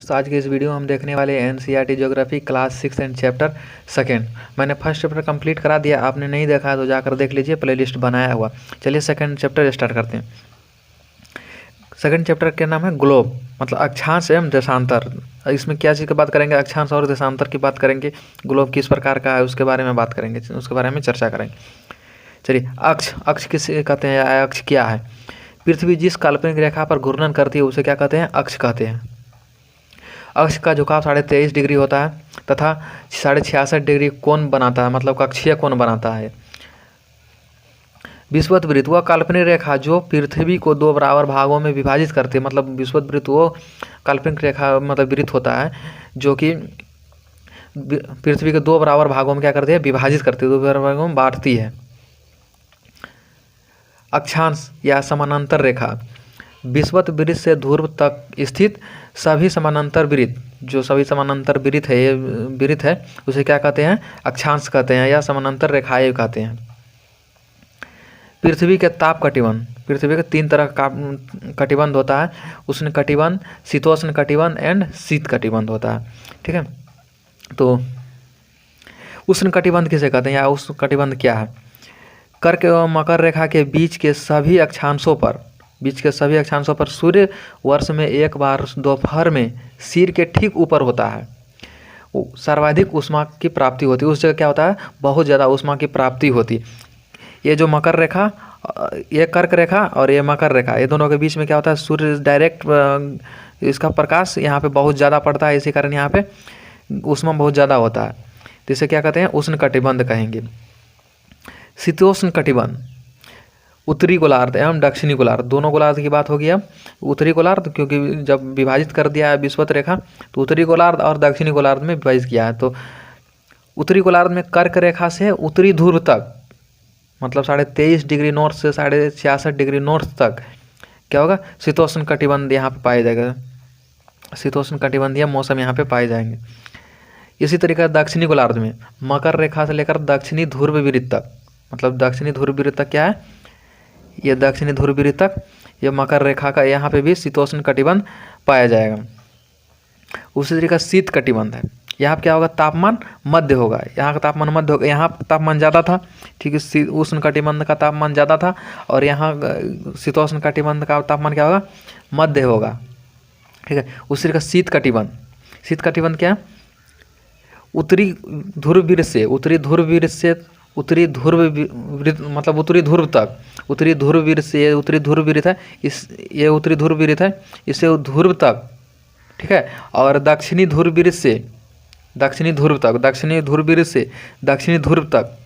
तो आज के इस वीडियो में हम देखने वाले NCERT geography class 6 and chapter second. मैंने फर्स्ट चैप्टर कंप्लीट करा दिया, आपने नहीं देखा है तो जाकर देख लीजिए, प्लेलिस्ट बनाया हुआ। चलिए सेकेंड चैप्टर स्टार्ट करते हैं। सेकेंड चैप्टर का नाम है ग्लोब, मतलब अक्षांश एवं देशांतर। इसमें क्या चीज़ की बात करेंगे? अक्षांश और देशांतर की बात करेंगे। ग्लोब किस प्रकार का है उसके बारे में बात करेंगे, उसके बारे में चर्चा करेंगे। चलिए, अक्ष किसे कहते हैं या अक्ष क्या है? पृथ्वी जिस काल्पनिक रेखा पर घूर्णन करती है उसे क्या कहते हैं? अक्ष कहते हैं। अक्ष का झुकाव 23.5 डिग्री होता है तथा 66.5 डिग्री कोण बनाता है, मतलब कक्षीय कोण बनाता है। विषुवत वह काल्पनिक रेखा जो पृथ्वी को दो बराबर भागों में विभाजित करती है, मतलब विषुवत वृत्त वो काल्पनिक रेखा मतलब वृत्त होता है जो कि पृथ्वी के दो बराबर भागों में क्या करती है? विभाजित करती है, दो बराबर भागों में बांटती है। अक्षांश या समानांतर रेखा विषुवत वृत्त से ध्रुव तक स्थित सभी समानांतर वृत्त, जो सभी समानांतर वृत्त है, ये वृत्त है, उसे क्या कहते हैं? अक्षांश कहते हैं या समानांतर रेखाएं कहते हैं। पृथ्वी के ताप कटिबंध, पृथ्वी के 3 तरह का कटिबंध होता है। उष्ण कटिबंध, शीतोष्ण कटिबंध एंड शीत कटिबंध होता है। ठीक है, तो उष्ण कटिबंध किसे कहते हैं या उष्ण कटिबंध क्या है? कर्क एवं मकर रेखा के बीच के सभी अक्षांशों पर सूर्य वर्ष में एक बार दोपहर में सिर के ठीक ऊपर होता है। सर्वाधिक ऊष्मा की प्राप्ति होती है, उस जगह क्या होता है? बहुत ज़्यादा ऊष्मा की प्राप्ति होती। ये जो मकर रेखा, ये कर्क रेखा और ये मकर रेखा, ये दोनों के बीच में क्या होता है? सूर्य डायरेक्ट इसका प्रकाश यहाँ पे बहुत ज़्यादा पड़ता है, इसी कारण यहाँ पे ऊष्मा बहुत ज़्यादा होता है, जिसे क्या कहते हैं? उष्ण कटिबंध कहेंगे। शीतोष्ण कटिबंध उत्तरी गोलार्ध एवं दक्षिणी गोलार्ध, दोनों गोलार्ध की बात होगी। अब उत्तरी गोलार्ध, क्योंकि जब विभाजित कर दिया है विषुवत रेखा तो उत्तरी गोलार्ध और दक्षिणी गोलार्ध में विभाजित किया है। तो उत्तरी गोलार्ध में कर्क रेखा से उत्तरी ध्रुव तक, मतलब 23.5 डिग्री नॉर्थ से 66.5 डिग्री नॉर्थ तक क्या होगा? शीतोष्ण कटिबंध यहाँ पे पाया जाएगा। शीतोष्ण कटिबंधीय मौसम यहाँ पे पाए जाएंगे। इसी तरीके दक्षिणी गोलार्ध में मकर रेखा से लेकर दक्षिणी ध्रुव वृत्त तक, मतलब दक्षिणी ध्रुव वृत्त तक क्या है? ये दक्षिणी ध्रुव वृत्त तक, ये मकर रेखा का यहाँ पे भी शीतोष्ण कटिबंध पाया जाएगा। उसी तरीके शीत कटिबंध है, यहाँ पे क्या होगा? तापमान मध्य होगा, यहाँ का तापमान मध्य होगा। यहाँ तापमान ज़्यादा था, ठीक है, उष्ण कटिबंध का तापमान ज़्यादा था, और यहाँ शीतोष्ण कटिबंध का तापमान क्या होगा? मध्य होगा। ठीक है, उसी तरीके शीत कटिबंध, शीत कटिबंध क्या है? उत्तरी ध्रुव वृत्त मतलब उत्तरी ध्रुव तक, उत्तरी ध्रुव वृत्त से, ये उत्तरी ध्रुव वृत्त है, ये उत्तरी ध्रुव वृत्त है, इससे ध्रुव तक, ठीक है। और दक्षिणी ध्रुव वृत्त से दक्षिणी ध्रुव तक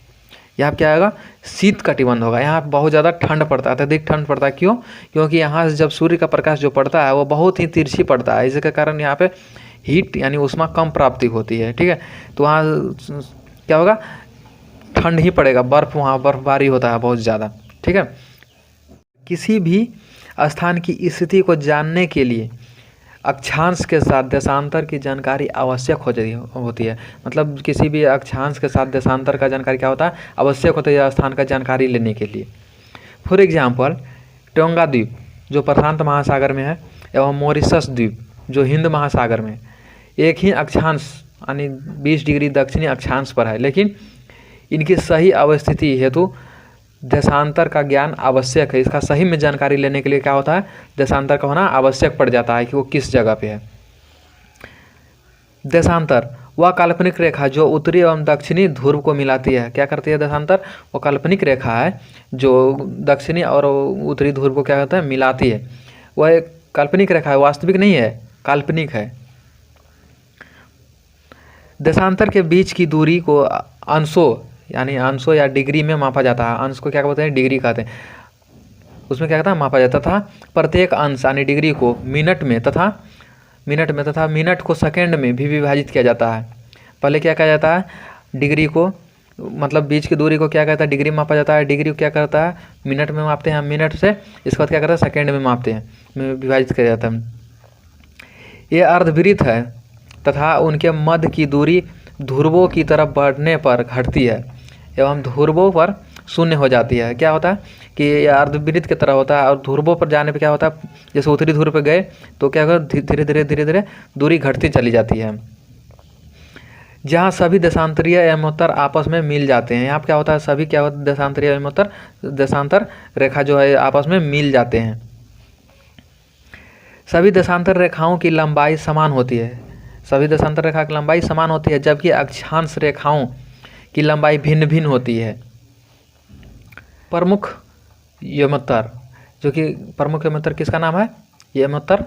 यहाँ क्या आएगा? शीत कटिबंध होगा। यहाँ बहुत ज़्यादा ठंड पड़ता है, अत्यधिक ठंड पड़ता है। क्यों? क्योंकि यहाँ से जब सूर्य का प्रकाश जो पड़ता है वो बहुत ही तिरछी पड़ता है, इसके कारण यहाँ पे हीट यानी ऊष्मा कम प्राप्ति होती है। ठीक है, तो वहाँ क्या होगा? ठंड ही पड़ेगा, वहाँ बर्फबारी होता है बहुत ज़्यादा। ठीक है, किसी भी स्थान की स्थिति को जानने के लिए अक्षांश के साथ देशांतर की जानकारी आवश्यक होती है। मतलब किसी भी अक्षांश के साथ देशांतर का जानकारी क्या होता है? आवश्यक होता है स्थान का जानकारी लेने के लिए। फॉर एग्जांपल, टोंगा द्वीप जो प्रशांत महासागर में है एवं मॉरिशस द्वीप जो हिंद महासागर में, एक ही अक्षांश यानी 20 डिग्री दक्षिणी अक्षांश पर है, लेकिन इनकी सही अवस्थिति हेतु देशांतर का ज्ञान आवश्यक है। इसका सही में जानकारी लेने के लिए क्या होता है? देशांतर का होना आवश्यक पड़ जाता है कि वो किस जगह पे है। देशांतर वह काल्पनिक रेखा जो उत्तरी एवं दक्षिणी ध्रुव को मिलाती है। क्या करती है देशांतर? वो काल्पनिक रेखा है जो दक्षिणी और उत्तरी ध्रुव को क्या कहते हैं? मिलाती है। वह एक काल्पनिक रेखा है, वास्तविक नहीं है, काल्पनिक है। देशांतर के बीच की दूरी को अंशों यानी अंशों या डिग्री में मापा जाता है। अंश को क्या कहते हैं? डिग्री कहते हैं। उसमें क्या कहता है? मापा जाता था। प्रत्येक अंश यानी डिग्री को मिनट में तथा मिनट को सेकंड में भी विभाजित किया जाता है। पहले क्या कहा जाता है? डिग्री को मतलब बीच की दूरी को क्या कहता है? डिग्री में मापा जाता है। डिग्री को क्या करता है? मिनट में मापते हैं, मिनट से इसके बाद क्या करता है? सेकेंड में मापते हैं, विभाजित किया जाता है। ये अर्धवृत्त है तथा उनके मध्य की दूरी ध्रुवों की तरफ बढ़ने पर घटती है एवं ध्रुवों पर शून्य हो जाती है। क्या होता है कि ये अर्धवृत्त की तरह होता है, और ध्रुवों पर जाने पे क्या होता है, जैसे उत्तरी ध्रुव पर गए तो क्या होगा, धीरे धीरे धीरे धीरे दूरी घटती चली जाती है। जहाँ सभी देशांतरीय एवं उत्तर आपस में मिल जाते हैं, यहाँ पर क्या होता है, सभी क्या होता है, देशांतरीय एवं उत्तर देशांतर रेखा जो है आपस में मिल जाते हैं। सभी देशांतर रेखाओं की लंबाई समान होती है, सभी देशांतर रेखा की लंबाई समान होती है, जबकि अक्षांश रेखाओं की लंबाई भिन्न भिन्न होती है। प्रमुख यमोत्तर, जो कि प्रमुख यमोत्तर किसका नाम है, यमोत्तर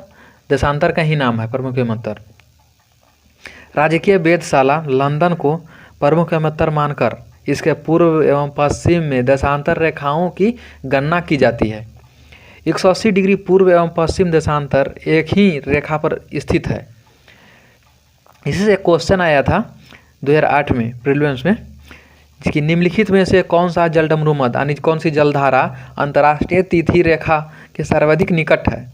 देशांतर का ही नाम है प्रमुख यमोत्तर। राजकीय वेधशाला लंदन को प्रमुख यमोत्तर मानकर इसके पूर्व एवं पश्चिम में देशांतर रेखाओं की गणना की जाती है। 180 डिग्री पूर्व एवं पश्चिम देशांतर एक ही रेखा पर स्थित है। इसी से एक क्वेश्चन आया था 2008 में प्रीलिम्स में, कि निम्नलिखित में से कौन सा जलडमरू मध्य यानी कौन सी जलधारा अंतर्राष्ट्रीय तिथि रेखा के सर्वाधिक निकट है।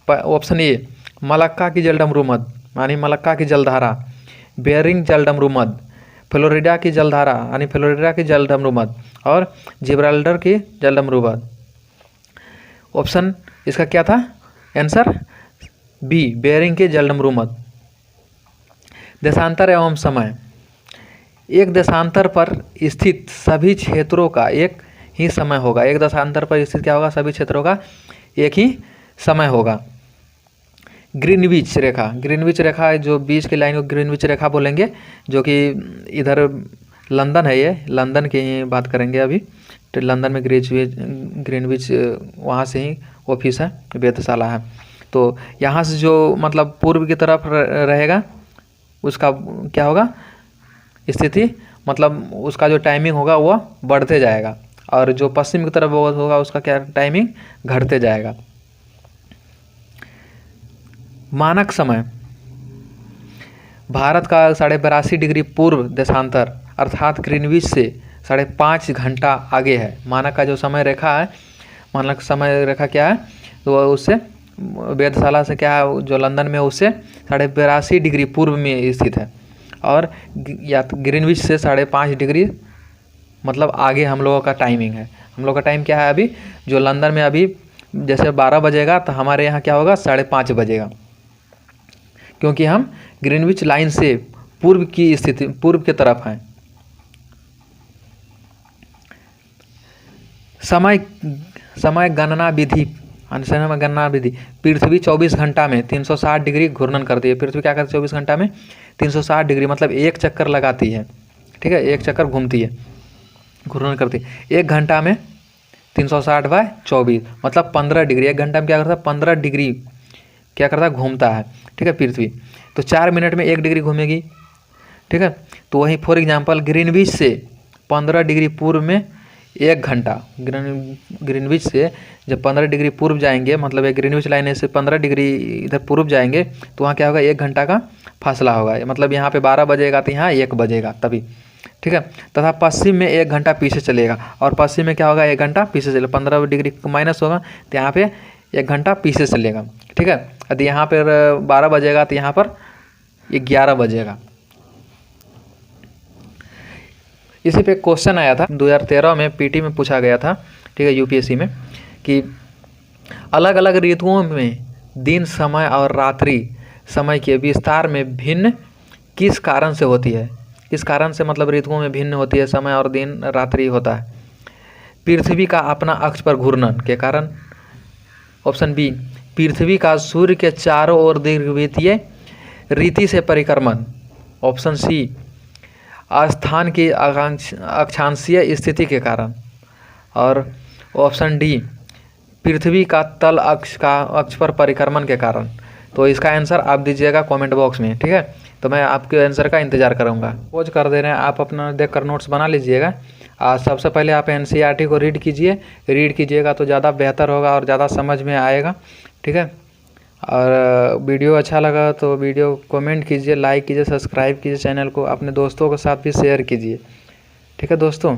ऑप्शन ए मलक्का की जलडमरू मध्य यानी मलक्का की जलधारा, बेरिंग जलडमरू मध्य, फ्लोरिडा की जलधारा यानी फ्लोरिडा की जलडमरू मध्य, और जिब्राल्टर की जलडमरू मध्य। ऑप्शन इसका क्या था आंसर, बी बेरिंग के जलडमरू मध्य। देशांतर एवं समय, एक देशांतर पर स्थित सभी क्षेत्रों का एक ही समय होगा। एक देशांतर पर स्थित क्या होगा, सभी क्षेत्रों का एक ही समय होगा। ग्रीनविच रेखा, ग्रीनविच रेखा जो बीच की लाइन को ग्रीनविच रेखा बोलेंगे, जो कि इधर लंदन है, ये लंदन की ही बात करेंगे अभी। तो लंदन में ग्रीनविच वहाँ से ही ऑफिस है, वेधशाला है। तो यहाँ से जो मतलब पूर्व की तरफ रहेगा उसका क्या होगा स्थिति, मतलब उसका जो टाइमिंग होगा वह बढ़ते जाएगा, और जो पश्चिम की तरफ होगा उसका क्या टाइमिंग घटते जाएगा। मानक समय, भारत का 82.5 डिग्री पूर्व देशांतर अर्थात ग्रीनविच से 5.5 घंटा आगे है। मानक का जो समय रेखा है, मानक समय रेखा क्या है, तो उससे वेधशाला से क्या है जो लंदन में उससे 82.5 डिग्री पूर्व में स्थित है, और या ग्रीनविच से 5.5 डिग्री मतलब आगे हम लोगों का टाइमिंग है। हम लोग का टाइम क्या है अभी, जो लंदन में अभी जैसे 12 बजेगा तो हमारे यहाँ क्या होगा 5:30 बजेगा, क्योंकि हम ग्रीनविच लाइन से पूर्व की स्थिति पूर्व की तरफ हैं। समय गणना विधि, समय गणना विधि, पृथ्वी 24 घंटा में 360 डिग्री घूर्णन करती है। पृथ्वी क्या करती है 24 घंटा में 360 डिग्री मतलब एक चक्कर लगाती है, ठीक है, एक चक्कर घूमती है, घूर्णन करती है। 1 घंटा में 360/24 मतलब 15 डिग्री, 1 घंटा में क्या करता है 15 डिग्री क्या करता है घूमता है, ठीक है पृथ्वी। तो 4 मिनट में 1 डिग्री घूमेगी, ठीक है। तो वहीं फॉर एग्जांपल ग्रीनविच से 15 डिग्री पूर्व में 1 घंटा, ग्रीनविच से जब 15 डिग्री पूर्व जाएंगे, मतलब एक ग्रीनविच लाइन से 15 डिग्री इधर पूर्व जाएंगे तो वहाँ क्या होगा 1 घंटा का फासला होगा, मतलब यहाँ पे 12 बजेगा तो यहाँ 1 बजेगा तभी, ठीक है। तथा पश्चिम में 1 घंटा पीछे चलेगा, और पश्चिम में क्या होगा 1 घंटा पीछे चलेगा, 15 डिग्री माइनस होगा तो यहाँ पे 1 घंटा पीछे चलेगा, ठीक है। यदि यहाँ पर 12 बजेगा तो यहाँ पर 11 बजेगा। इसी पे क्वेश्चन आया था 2013 में पीटी में पूछा गया था, ठीक है, यूपीएससी में, कि अलग अलग ऋतुओं में दिन समय और रात्रि समय के विस्तार में भिन्न किस कारण से होती है। किस कारण से मतलब ऋतुओं में भिन्न होती है समय और दिन रात्रि होता है। पृथ्वी का अपना अक्ष पर घूर्णन के कारण। ऑप्शन बी पृथ्वी का सूर्य के चारों ओर दीर्घवृत्तीय रीति से परिक्रमण। ऑप्शन सी स्थान की अक्षांशीय स्थिति के कारण। और ऑप्शन डी पृथ्वी का तल अक्ष पर परिक्रमण के कारण। तो इसका आंसर आप दीजिएगा कमेंट बॉक्स में, ठीक है। तो मैं आपके आंसर का इंतज़ार करूँगा। पोज कर दे रहे हैं, आप अपना देख कर नोट्स बना लीजिएगा। सबसे पहले आप एनसीईआरटी को रीड कीजिएगा तो ज़्यादा बेहतर होगा और ज़्यादा समझ में आएगा, ठीक है। और वीडियो अच्छा लगा तो वीडियो कमेंट कीजिए, लाइक कीजिए, सब्सक्राइब कीजिए चैनल को, अपने दोस्तों के साथ भी शेयर कीजिए, ठीक है दोस्तों।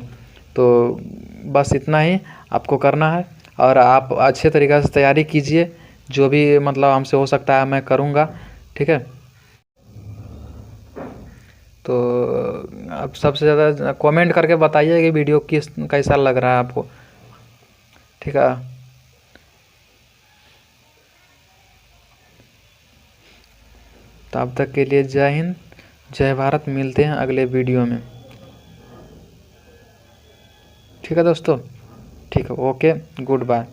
तो बस इतना ही आपको करना है, और आप अच्छे तरीक़े से तैयारी कीजिए, जो भी मतलब हमसे हो सकता है मैं करूँगा, ठीक है। तो आप सबसे ज़्यादा कमेंट करके बताइए कि वीडियो कैसा लग रहा है आपको। ठीक है। तब तक के लिए जय हिंद, जय भारत। मिलते हैं अगले वीडियो में। ठीक है दोस्तों, ठीक है, ओके, गुड बाय।